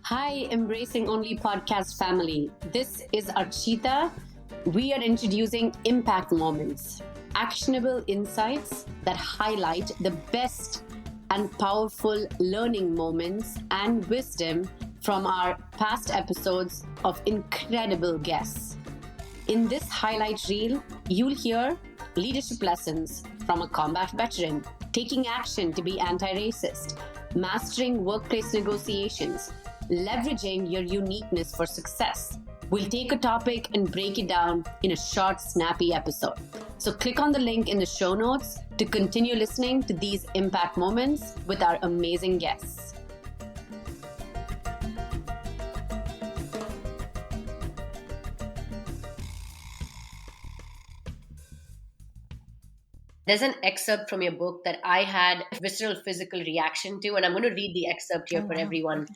Hi, Embracing Only podcast family. This is Archita. We are introducing impact moments, actionable insights that highlight the best and powerful learning moments and wisdom from our past episodes of incredible guests. In this highlight reel, you'll hear leadership lessons from a combat veteran, taking action to be anti-racist, mastering workplace negotiations, leveraging your uniqueness for success. We'll take a topic and break it down in a short, snappy episode. So click on the link in the show notes to continue listening to these impact moments with our amazing guests. There's an excerpt from your book that I had a visceral physical reaction to, and I'm going to read the excerpt here for everyone.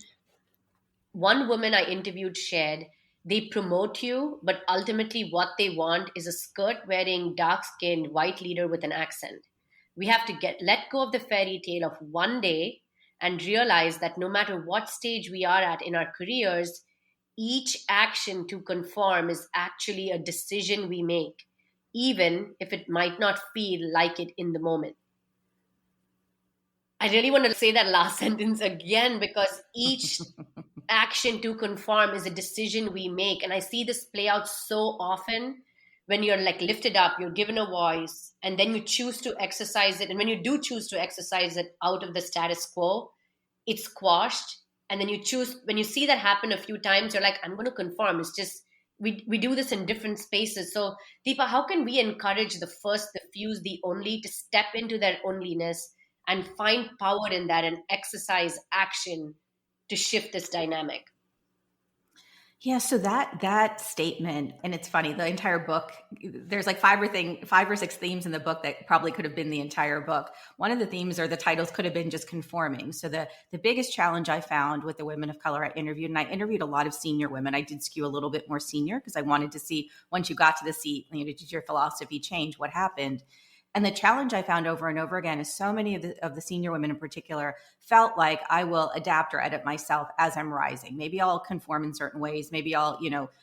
One woman I interviewed shared, they promote you, but ultimately what they want is a skirt-wearing, dark-skinned white leader with an accent. We have to let go of the fairy tale of one day and realize that no matter what stage we are at in our careers, each action to conform is actually a decision we make, even if it might not feel like it in the moment. I really want to say that last sentence again because each action to conform is a decision we make. And I see this play out so often when you're like lifted up, you're given a voice, and then you choose to exercise it. And when you do choose to exercise it out of the status quo, it's quashed. And then when you see that happen a few times, you're like, I'm going to conform. It's just, we do this in different spaces. So Deepa, how can we encourage the first, the few, the only to step into their onlyness and find power in that and exercise action to shift this dynamic? Yeah, so that statement, and it's funny, the entire book, there's like five or six themes in the book that probably could have been the entire book. One of the themes or the titles could have been just conforming. So the biggest challenge I found with the women of color I interviewed, and I interviewed a lot of senior women. I did skew a little bit more senior because I wanted to see once you got to the seat, did your philosophy change? What happened? And the challenge I found over and over again is so many of the senior women in particular felt like I will adapt or edit myself as I'm rising. Maybe I'll conform in certain ways. Maybe I'll,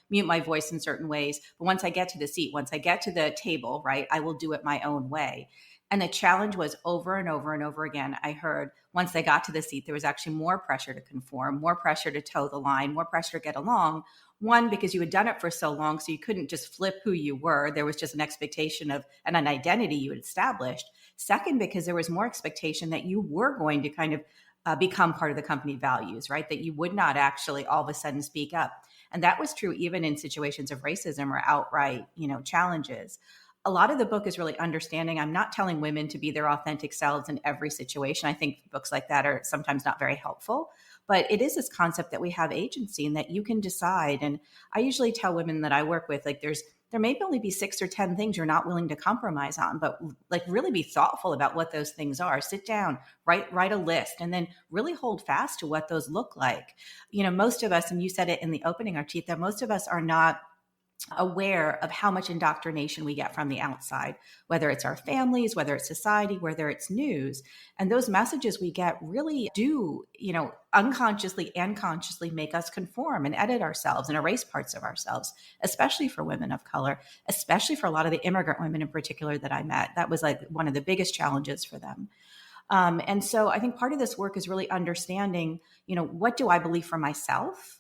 mute my voice in certain ways. But once I get to the seat, once I get to the table, right, I will do it my own way. And the challenge was over and over and over again. I heard once they got to the seat, there was actually more pressure to conform, more pressure to toe the line, more pressure to get along. One, because you had done it for so long, so you couldn't just flip who you were. There was just an expectation of and an identity you had established. Second, because there was more expectation that you were going to kind of become part of the company values, right? That you would not actually all of a sudden speak up. And that was true even in situations of racism or outright, challenges. A lot of the book is really understanding. I'm not telling women to be their authentic selves in every situation. I think books like that are sometimes not very helpful. But it is this concept that we have agency and that you can decide. And I usually tell women that I work with, like there may only be 6 or 10 things you're not willing to compromise on, but like really be thoughtful about what those things are. Sit down, write a list, and then really hold fast to what those look like. Most of us, and you said it in the opening, Archita, most of us are not aware of how much indoctrination we get from the outside, whether it's our families, whether it's society, whether it's news. And those messages we get really do, unconsciously and consciously make us conform and edit ourselves and erase parts of ourselves, especially for women of color, especially for a lot of the immigrant women in particular that I met. That was like one of the biggest challenges for them. And so I think part of this work is really understanding, what do I believe for myself?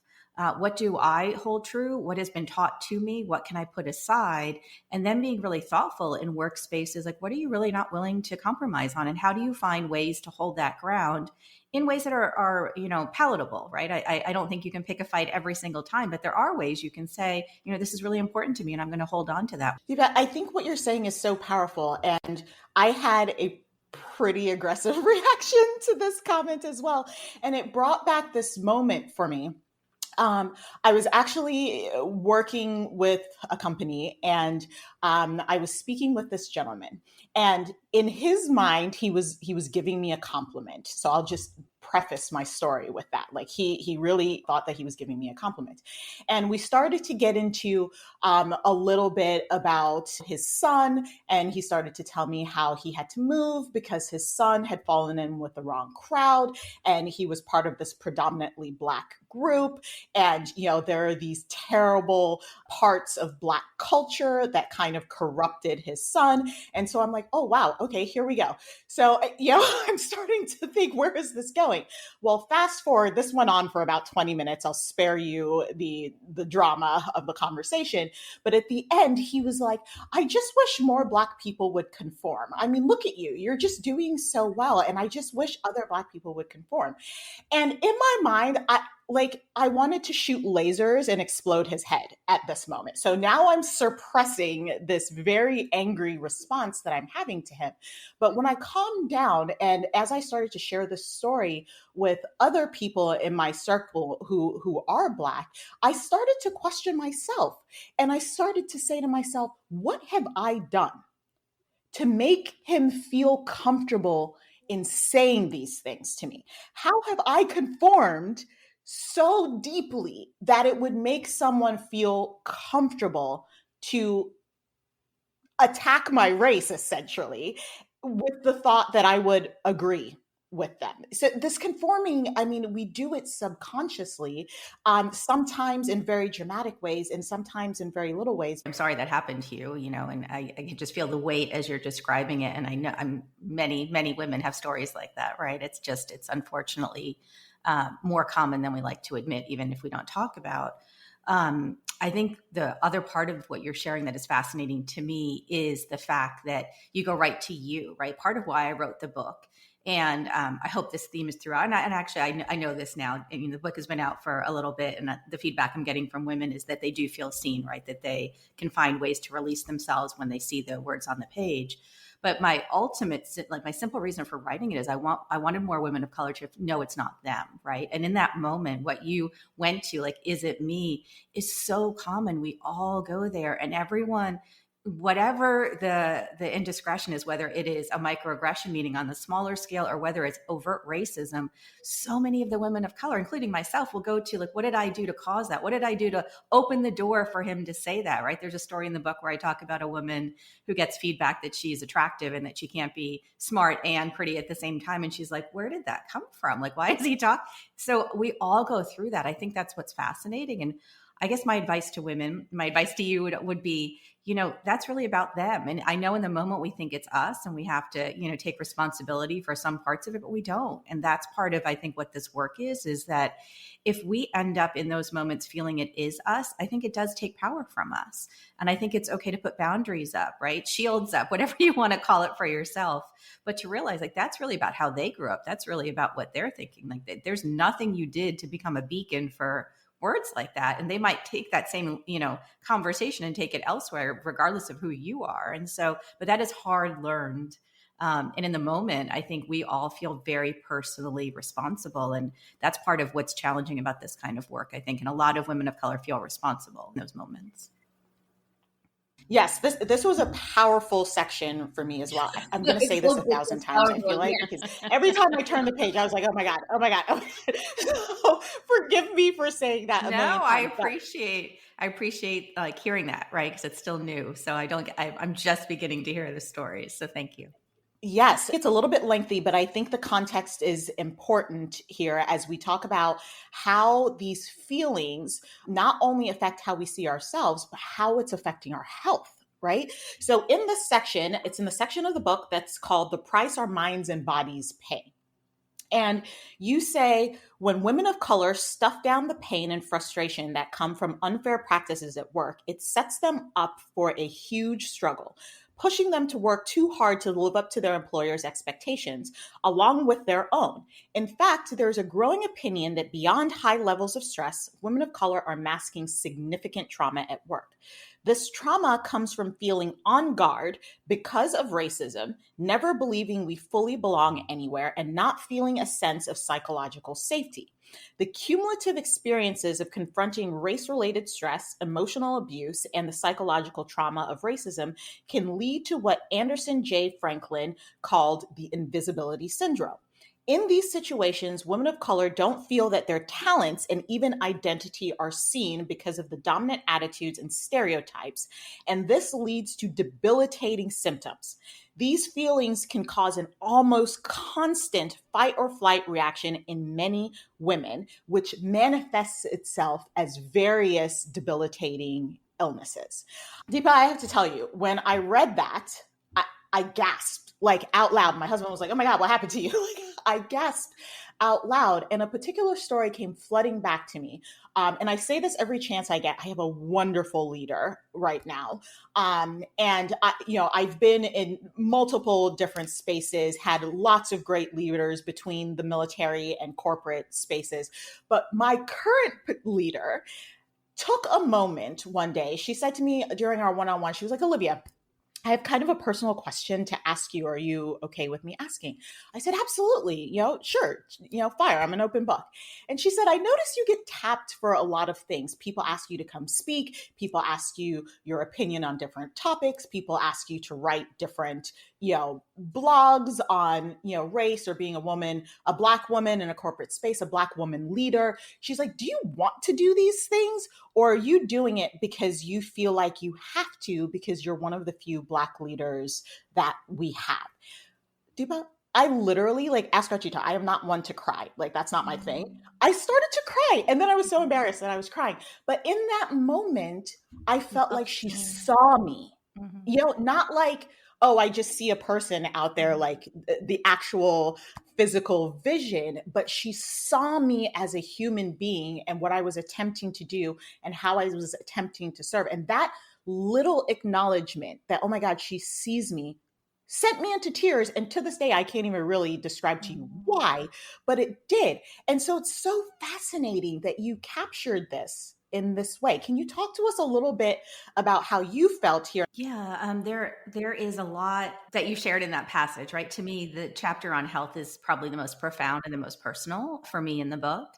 What do I hold true? What has been taught to me? What can I put aside? And then being really thoughtful in workspaces, like what are you really not willing to compromise on? And how do you find ways to hold that ground in ways that are palatable, right? I don't think you can pick a fight every single time, but there are ways you can say, this is really important to me and I'm going to hold on to that. I think what you're saying is so powerful. And I had a pretty aggressive reaction to this comment as well. And it brought back this moment for me. I was actually working with a company and I was speaking with this gentleman And in his mind, he was giving me a compliment. So I'll just preface my story with that. Like he really thought that he was giving me a compliment. And we started to get into a little bit about his son. And he started to tell me how he had to move because his son had fallen in with the wrong crowd. And he was part of this predominantly Black group. And, you know, there are these terrible parts of Black culture that kind of corrupted his son. And so I'm like, oh, wow. Okay, here we go. So, you know, I'm starting to think, where is this going? Well, fast forward, this went on for about 20 minutes. I'll spare you the drama of the conversation. But at the end, he was like, I just wish more Black people would conform. I mean, look at you. You're just doing so well. And I just wish other Black people would conform. And in my mind, I wanted to shoot lasers and explode his head at this moment. So now I'm suppressing this very angry response that I'm having to him. But when I calmed down and as I started to share this story with other people in my circle who are Black, I started to question myself. And I started to say to myself, what have I done to make him feel comfortable in saying these things to me? How have I conformed so deeply that it would make someone feel comfortable to attack my race, essentially, with the thought that I would agree with them? So this conforming, I mean, we do it subconsciously, sometimes in very dramatic ways and sometimes in very little ways. I'm sorry that happened to you, you know, and I can just feel the weight as you're describing it. And I know many women have stories like that, right? It's unfortunately more common than we like to admit, even if we don't talk about. I think the other part of what you're sharing that is fascinating to me is the fact that you go right to you, right? Part of why I wrote the book. And I hope this theme is throughout. And actually, I know this now. I mean, the book has been out for a little bit, and the feedback I'm getting from women is that they do feel seen, right? That they can find ways to release themselves when they see the words on the page. But my my simple reason for writing it is I wanted more women of color to know it's not them, right? And in that moment, what you went to, like, is it me, is so common. We all go there, and everyone, whatever the indiscretion is, whether it is a microaggression, meaning on the smaller scale, or whether it's overt racism, so many of the women of color, including myself, will go to, like, what did I do to cause that? What did I do to open the door for him to say that, right? There's a story in the book where I talk about a woman who gets feedback that she's attractive and that she can't be smart and pretty at the same time. And she's like, where did that come from? Like, why is he talking? So we all go through that. I think that's what's fascinating. And I guess my advice to women, my advice to you would be, you know, that's really about them. And I know in the moment we think it's us and we have to, you know, take responsibility for some parts of it, but we don't. And that's part of, I think, what this work is that if we end up in those moments feeling it is us, I think it does take power from us. And I think it's okay to put boundaries up, right? Shields up, whatever you want to call it for yourself. But to realize, like, that's really about how they grew up. That's really about what they're thinking. Like, there's nothing you did to become a beacon for words like that. And they might take that same, you know, conversation and take it elsewhere, regardless of who you are. And so, but that is hard learned. And in the moment, I think we all feel very personally responsible. And that's part of what's challenging about this kind of work, I think. And a lot of women of color feel responsible in those moments. Yes, this was a powerful section for me as well. I'm going to say this 1,000 times, I feel like, because every time I turn the page, I was like, oh my God. So forgive me for saying that. No, I appreciate like hearing that, right? Because it's still new. So I'm just beginning to hear the stories. So thank you. Yes, it's a little bit lengthy, but I think the context is important here as we talk about how these feelings not only affect how we see ourselves, but how it's affecting our health, right? So in this section, it's in the section of the book that's called The Price Our Minds and Bodies Pay. And you say, when women of color stuff down the pain and frustration that come from unfair practices at work, it sets them up for a huge struggle, pushing them to work too hard to live up to their employer's expectations, along with their own. In fact, there's a growing opinion that beyond high levels of stress, women of color are masking significant trauma at work. This trauma comes from feeling on guard because of racism, never believing we fully belong anywhere, and not feeling a sense of psychological safety. The cumulative experiences of confronting race-related stress, emotional abuse, and the psychological trauma of racism can lead to what Anderson J. Franklin called the invisibility syndrome. In these situations, women of color don't feel that their talents and even identity are seen because of the dominant attitudes and stereotypes, and this leads to debilitating symptoms. These feelings can cause an almost constant fight or flight reaction in many women, which manifests itself as various debilitating illnesses. Deepa, I have to tell you, when I read that, I gasped like out loud. My husband was like, "Oh my God, what happened to you?" Like, I gasped out loud, and a particular story came flooding back to me. And I say this every chance I get. I have a wonderful leader right now, and I've been in multiple different spaces, had lots of great leaders between the military and corporate spaces. But my current leader took a moment one day. She said to me during our one-on-one, she was like, "Olivia, I have kind of a personal question to ask you. Are you okay with me asking?" I said, "Absolutely. Sure. Fire. I'm an open book." And she said, "I notice you get tapped for a lot of things. People ask you to come speak. People ask you your opinion on different topics. People ask you to write different, blogs on, race or being a woman, a Black woman in a corporate space, a Black woman leader." She's like, "Do you want to do these things? Or are you doing it because you feel like you have to because you're one of the few Black leaders that we have?" Deepa, I literally ask Archita, I am not one to cry. That's not my thing. I started to cry and then I was so embarrassed that I was crying. But in that moment, I felt like she saw me, not like, oh, I just see a person out there, like the actual physical vision, but she saw me as a human being and what I was attempting to do and how I was attempting to serve. And that little acknowledgement that, oh my God, she sees me, sent me into tears. And to this day, I can't even really describe to you why, but it did. And so it's so fascinating that you captured this in this way. Can you talk to us a little bit about how you felt here? Yeah, there is a lot that you shared in that passage, right? To me, the chapter on health is probably the most profound and the most personal for me in the book.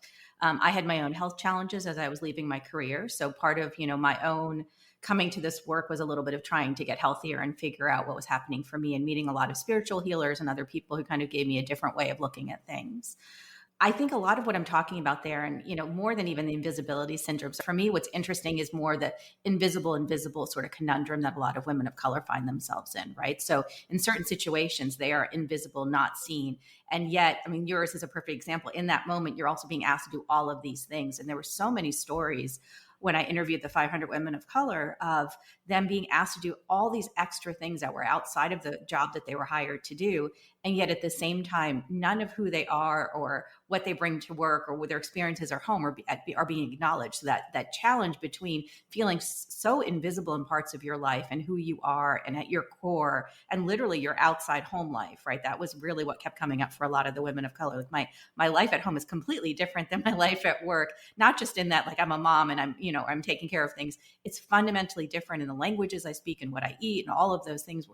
I had my own health challenges as I was leaving my career. So part of, my own coming to this work was a little bit of trying to get healthier and figure out what was happening for me and meeting a lot of spiritual healers and other people who kind of gave me a different way of looking at things. I think a lot of what I'm talking about there, and more than even the invisibility syndrome. So for me, what's interesting is more the invisible sort of conundrum that a lot of women of color find themselves in, right? So in certain situations, they are invisible, not seen. And yet, yours is a perfect example. In that moment, you're also being asked to do all of these things. And there were so many stories when I interviewed the 500 women of color of them being asked to do all these extra things that were outside of the job that they were hired to do. And yet at the same time, none of who they are or what they bring to work or what their experiences are home are being acknowledged. So that challenge between feeling so invisible in parts of your life and who you are and at your core and literally your outside home life, right? That was really what kept coming up for a lot of the women of color. My life at home is completely different than my life at work, not just in that I'm a mom and I'm taking care of things. It's fundamentally different in the languages I speak and what I eat and all of those things.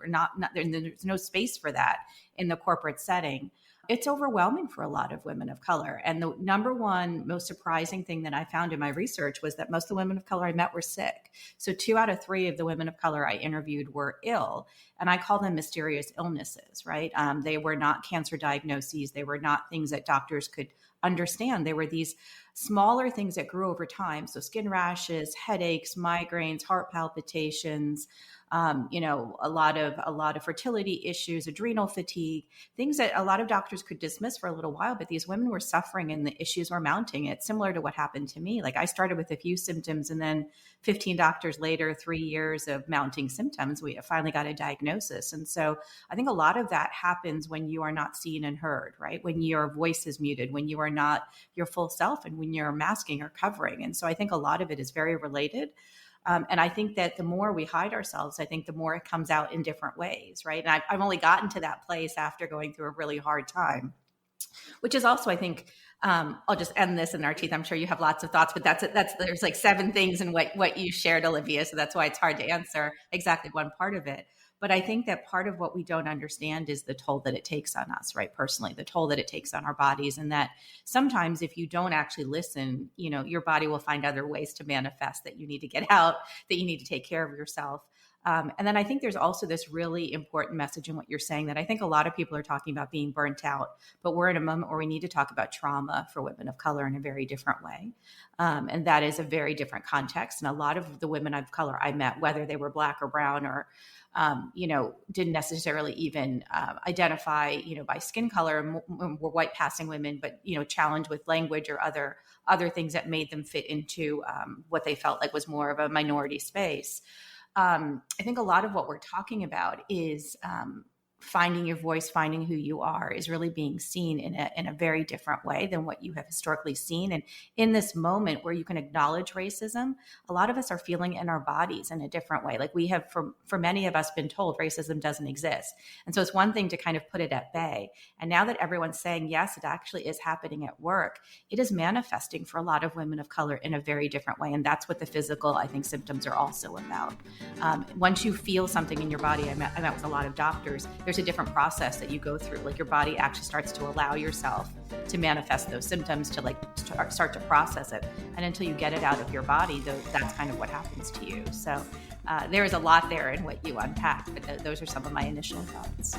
There's no space for that in the corporate setting. It's overwhelming for a lot of women of color. And the number one most surprising thing that I found in my research was that most of the women of color I met were sick. So 2 out of 3 of the women of color I interviewed were ill. And I call them mysterious illnesses, right? They were not cancer diagnoses. They were not things that doctors could understand. They were these smaller things that grew over time. So skin rashes, headaches, migraines, heart palpitations, a lot of fertility issues, adrenal fatigue, things that a lot of doctors could dismiss for a little while, but these women were suffering and the issues were mounting. It's similar to what happened to me. I started with a few symptoms and then 15 doctors later, 3 years of mounting symptoms, we finally got a diagnosis. And so I think a lot of that happens when you are not seen and heard, right? When your voice is muted, when you are not your full self and when you're masking or covering. And so I think a lot of it is very related. And I think that the more we hide ourselves, I think the more it comes out in different ways, right? And I've only gotten to that place after going through a really hard time. which is also, I think, I'll just end this in Archita. I'm sure you have lots of thoughts, but there's like 7 things in what you shared, Olivia. So that's why it's hard to answer exactly one part of it. But I think that part of what we don't understand is the toll that it takes on us, right? Personally, the toll that it takes on our bodies. And that sometimes if you don't actually listen, your body will find other ways to manifest that you need to get out, that you need to take care of yourself. And then I think there's also this really important message in what you're saying that I think a lot of people are talking about being burnt out, but we're in a moment where we need to talk about trauma for women of color in a very different way. And that is a very different context. And a lot of the women of color I met, whether they were Black or brown or, didn't necessarily even identify, by skin color, were white passing women, but, challenged with language or other things that made them fit into what they felt like was more of a minority space. I think a lot of what we're talking about is finding your voice, finding who you are, is really being seen in a very different way than what you have historically seen. And in this moment where you can acknowledge racism, a lot of us are feeling it in our bodies in a different way. Like we have, for many of us, been told racism doesn't exist. And so it's one thing to kind of put it at bay. And now that everyone's saying, yes, it actually is happening at work, it is manifesting for a lot of women of color in a very different way. And that's what the physical, I think, symptoms are also about. Once you feel something in your body, I met with a lot of doctors, there's a different process that you go through. Like your body actually starts to allow yourself to manifest those symptoms, to start to process it. And until you get it out of your body, that's kind of what happens to you. So there is a lot there in what you unpack, but those are some of my initial thoughts.